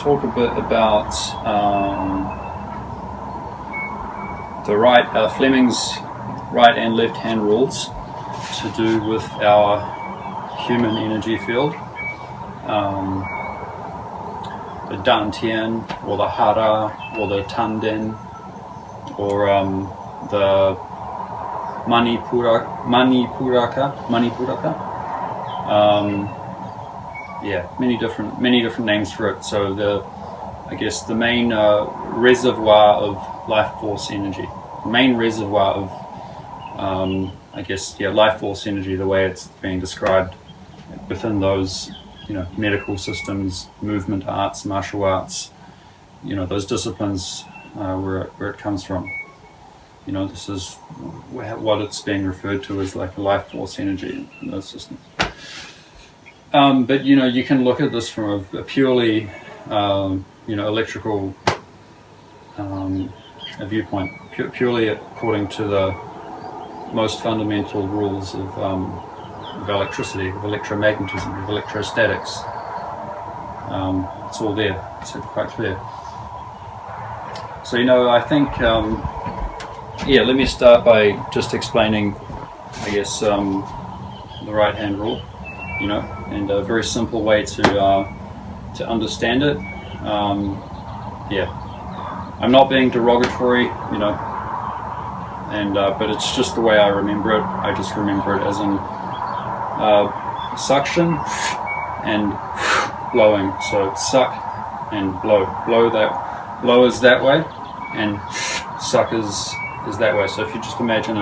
talk a bit about Fleming's right and left hand rules to do with our human energy field. The Dantian, or the Hara, or the Tanden, or the Manipuraka. Many different names for it. So the main reservoir of life force energy, life force energy, the way it's being described within those, medical systems, movement arts, martial arts, those disciplines, where it comes from. This is what it's being referred to as like life force energy in those systems. But you can look at this from a purely electrical a viewpoint, purely according to the most fundamental rules of electricity, of electromagnetism, of electrostatics. It's all there. It's quite clear. So I think let me start by just explaining, the right hand rule. And a very simple way to understand it. I'm not being derogatory, but it's just the way I remember it. I just remember it as in suction and blowing. So suck and blow. Blow is that way, and suck is that way. So if you just imagine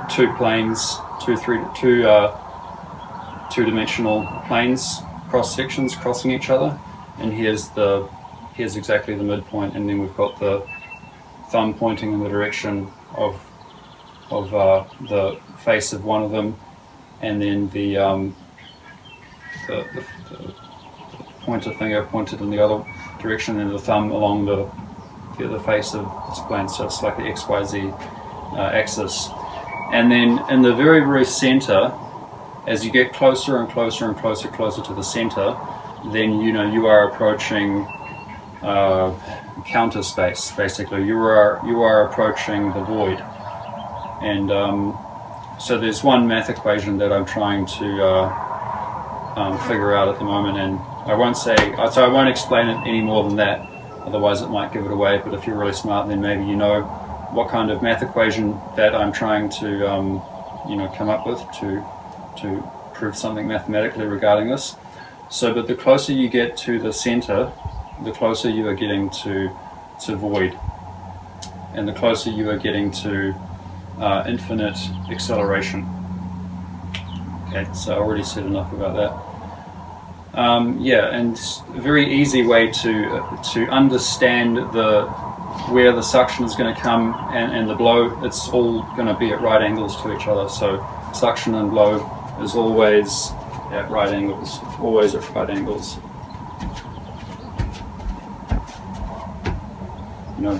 two planes, two-dimensional planes, cross sections crossing each other, and here's exactly the midpoint, and then we've got the thumb pointing in the direction of the face of one of them, and then the pointer finger pointed in the other direction, and the thumb along the face of this plane. So it's like the XYZ axis, and then in the very, very center, as you get closer and closer and closer to the center, then you are approaching counter space. Basically, you are approaching the void. And so there's one math equation that I'm trying to figure out at the moment, and I won't explain it any more than that. Otherwise, it might give it away. But if you're really smart, then maybe what kind of math equation that I'm trying to come up with to prove something mathematically regarding this. So, but the closer you get to the center, the closer you are getting to void, and the closer you are getting to infinite acceleration. Okay, so I already said enough about that. And a very easy way to understand where the suction is going to come and the blow. It's all going to be at right angles to each other. So suction and blow is always at right angles. Always at right angles.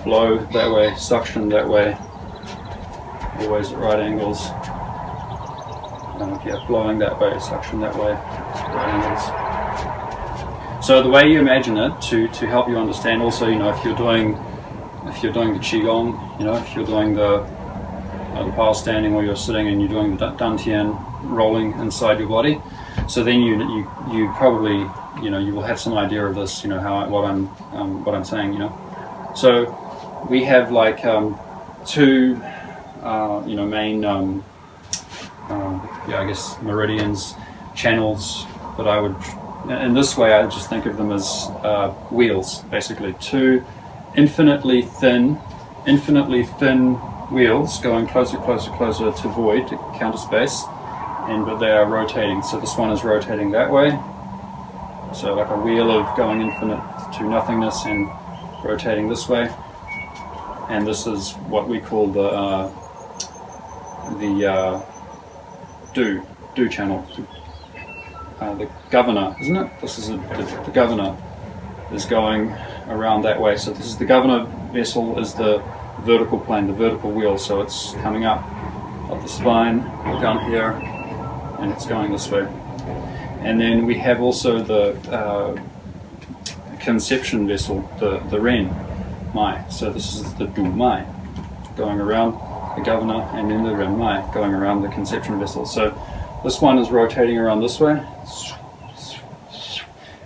Blow that way, suction that way. Always at right angles. Blowing that way, suction that way, right angles. So the way you imagine it, to help you understand, also, if you're doing the Qigong, if you're doing the pile standing, or you're sitting and you're doing the Dantian rolling inside your body, so then you probably you will have some idea of this, what I'm saying, So we have like two main meridians, channels, but I would, in this way, I just think of them as wheels, basically. Two infinitely thin wheels going closer to void, to counter space, but they are rotating. So this one is rotating that way, so like a wheel of going infinite to nothingness and rotating this way. And this is what we call the do channel, the governor, isn't it? This is the governor is going around that way. So this is the governor vessel, is the vertical plane, the vertical wheel. So it's coming up the spine, down here, and it's going this way. And then we have also the conception vessel, the Ren Mai. So this is the Du Mai going around the governor, and then the Ren Mai going around the conception vessel. So this one is rotating around this way,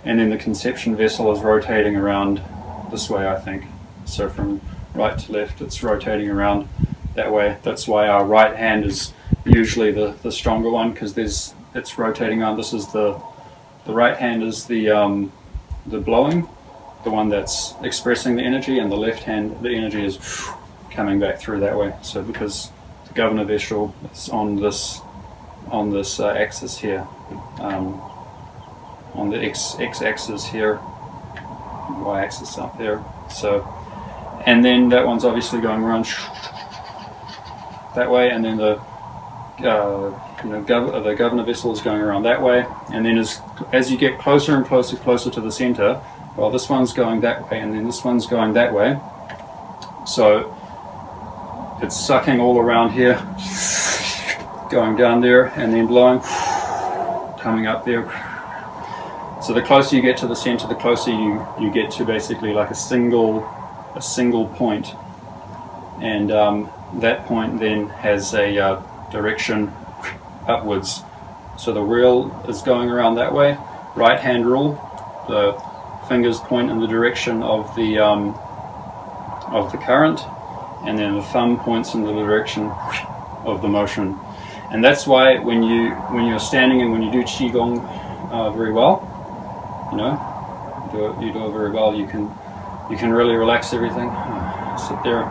and then the conception vessel is rotating around this way, I think. So from right to left, it's rotating around that way. That's why our right hand is usually the stronger one, because it's rotating around. This is the right hand is the blowing, the one that's expressing the energy, and the left hand, the energy is coming back through that way. So because the governor vessel is on this axis here, on the x-axis here, y-axis up there. So, and then that one's obviously going around that way, and then the the governor vessel is going around that way, and then as you get closer and closer to the center, well, this one's going that way, and then this one's going that way. So it's sucking all around here, going down there, and then blowing, coming up there. So the closer you get to the center, the closer you get to basically like a single point, and that point then has a direction upwards. So the wheel is going around that way. Right hand rule, the fingers point in the direction of the current, and then the thumb points in the direction of the motion. And that's why when you're standing and when you do Qigong very well, you do it very well, you can really relax everything. Sit there.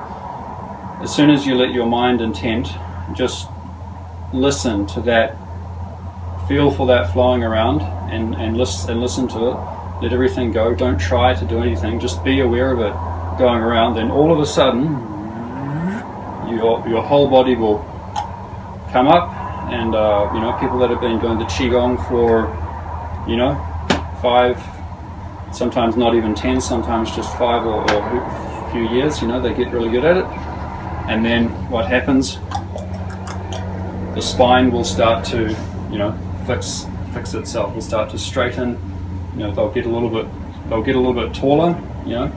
As soon as you let your mind intent, just listen to that, feel for that flowing around, and listen to it. Let everything go. Don't try to do anything. Just be aware of it going around. Then all of a sudden, your whole body will come up. And people that have been doing the Qigong for 5, sometimes not even 10, sometimes just 5 or a few years, they get really good at it. And then what happens? The spine will start to, fix itself. Will start to straighten. They'll get a little bit taller. You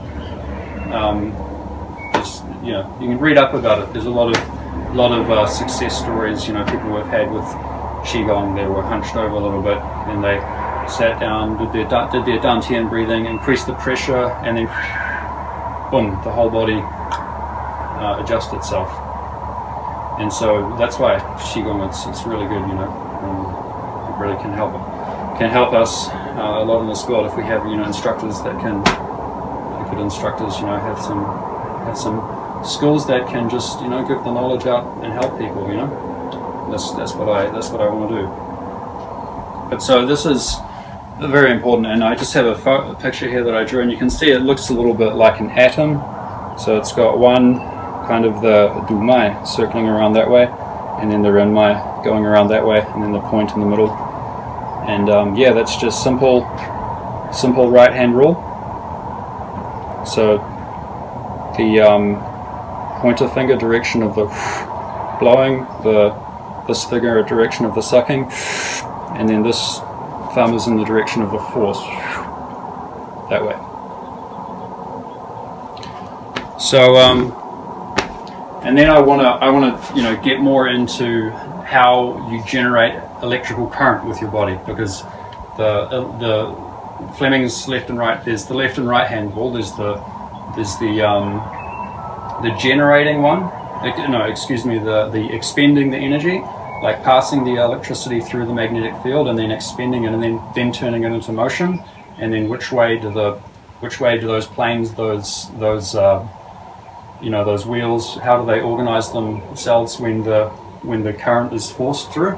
can read up about it. There's a lot of success stories. People have had with Qigong. They were hunched over a little bit, and they sat down, did their dantian breathing, increased the pressure, and then boom, the whole body adjusts itself. And so that's why Qigong, it's really good, it really can help us a lot in this world if we have instructors that can, good instructors, have some skills that can just give the knowledge out and help people. That's what I want to do. But so this is very important, and I just have a picture here that I drew, and you can see it looks a little bit like an atom. So it's got one kind of the Du Mai circling around that way, and then the Ren Mai going around that way, and then the point in the middle. And that's just simple right hand rule. So the pointer finger direction of the blowing, this finger direction of the sucking, and then this thumb is in the direction of the force, that way. So and then I want to get more into how you generate electrical current with your body, because the Fleming's left and right, there's the left and right hand rule, there's the generating one, the expending the energy, like passing the electricity through the magnetic field and then expending it, and then turning it into motion. And then which way do those planes, those wheels, how do they organize themselves when the current is forced through?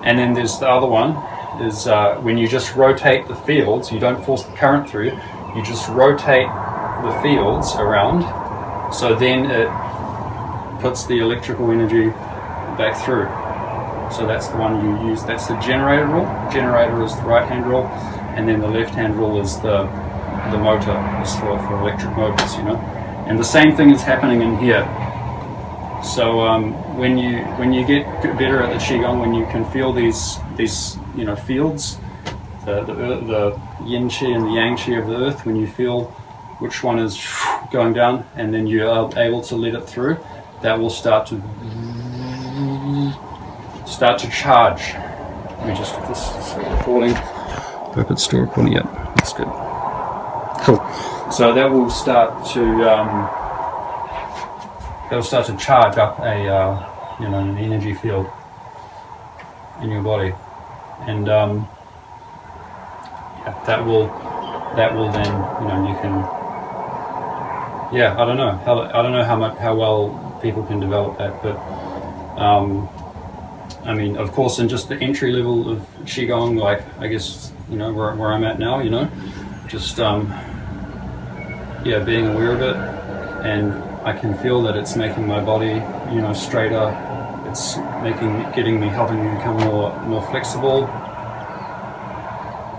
And then there's the other one, is when you just rotate the fields, you don't force the current through, you just rotate the fields around, so then it puts the electrical energy back through. So that's the one you use. That's the generator rule. Generator is the right hand rule, and then the left hand rule is the motor, is for electric motors, And the same thing is happening in here. So when you get better at the Qigong, when you can feel these fields the yin qi and the yang qi of the earth, when you feel which one is going down, and then you are able to let it through, that will start to charge. Let me just, if this is recording. Hope it's still recording. Yep, that's good. Cool. So that will start to charge up an energy field in your body, and that will then, you can, I don't know how well people can develop that, but I mean, of course, in just the entry level of Qigong, like, I guess, where I'm at now, just being aware of it, and I can feel that it's making my body, straighter. It's helping me become more flexible,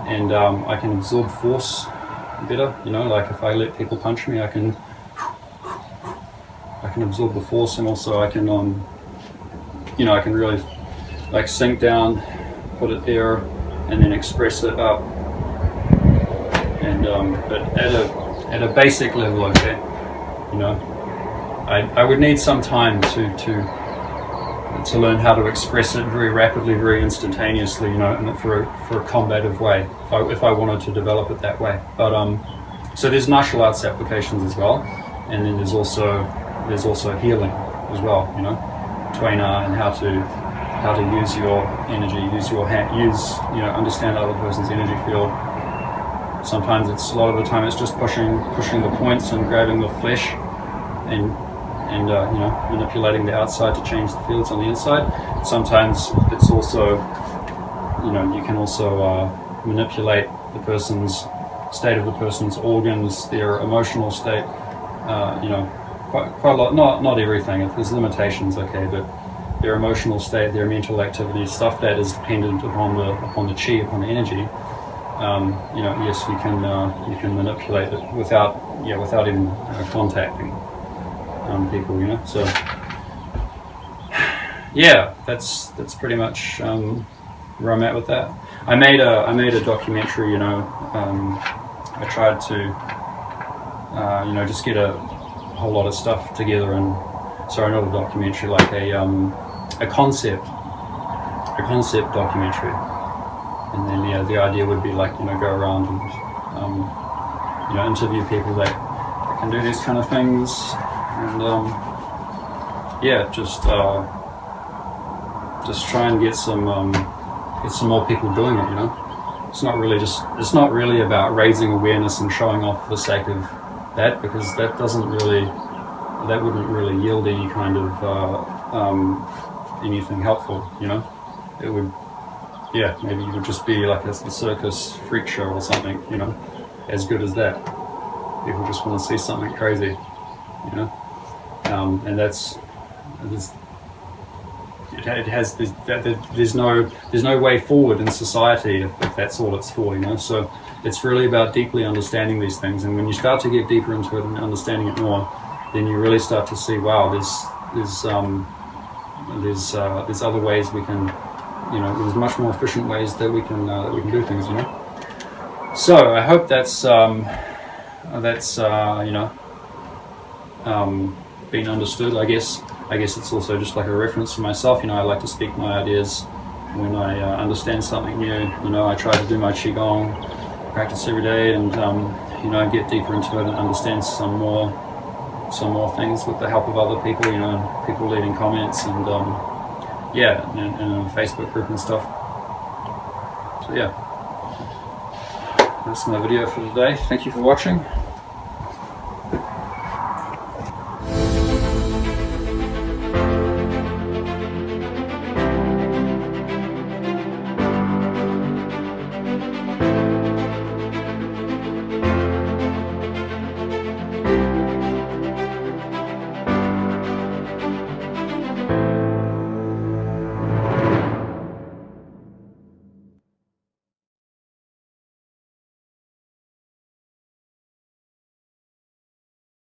and I can absorb force better. Like if I let people punch me, I can absorb the force, and also I can I can really like sink down, put it there, and then express it up. And but at a basic level, okay, I would need some time to learn how to express it very rapidly, very instantaneously, and for a combative way, if I wanted to develop it that way. But so there's martial arts applications as well, and then there's also healing as well, Tuina, and how to use your energy, use your hand, understand other person's energy field. Sometimes a lot of the time it's just pushing the points and grabbing the flesh, and manipulating the outside to change the fields on the inside. Sometimes it's also, you can also manipulate the person's state of the person's organs, their emotional state, quite a lot, not everything, there's limitations, okay, but their emotional state, their mental activity, stuff that is dependent upon the qi, upon the energy. Yes, you can manipulate it without even contacting people, so that's pretty much where I'm at with that. I made a documentary, I tried to just get a whole lot of stuff together, and sorry, not a documentary, like a concept documentary, and then the idea would be like, go around and interview people that can do these kind of things, and just try and get some more people doing it. It's not really about raising awareness and showing off for the sake of that, because that wouldn't really yield any kind of anything helpful. It would, maybe it would just be like a circus freak show or something, as good as that. People just want to see something crazy, and there's no way forward in society if that's all it's for, So it's really about deeply understanding these things, and when you start to get deeper into it and understanding it more, then you really start to see, wow, there's other ways we can, there's much more efficient ways that we can do things, So I hope that's been understood. I guess it's also just like a reference for myself. I like to speak my ideas when I understand something new. I try to do my Qigong, practice every day, and get deeper into it and understand some more things with the help of other people. People leaving comments, and and a Facebook group and stuff. So that's my video for today. Thank you for watching.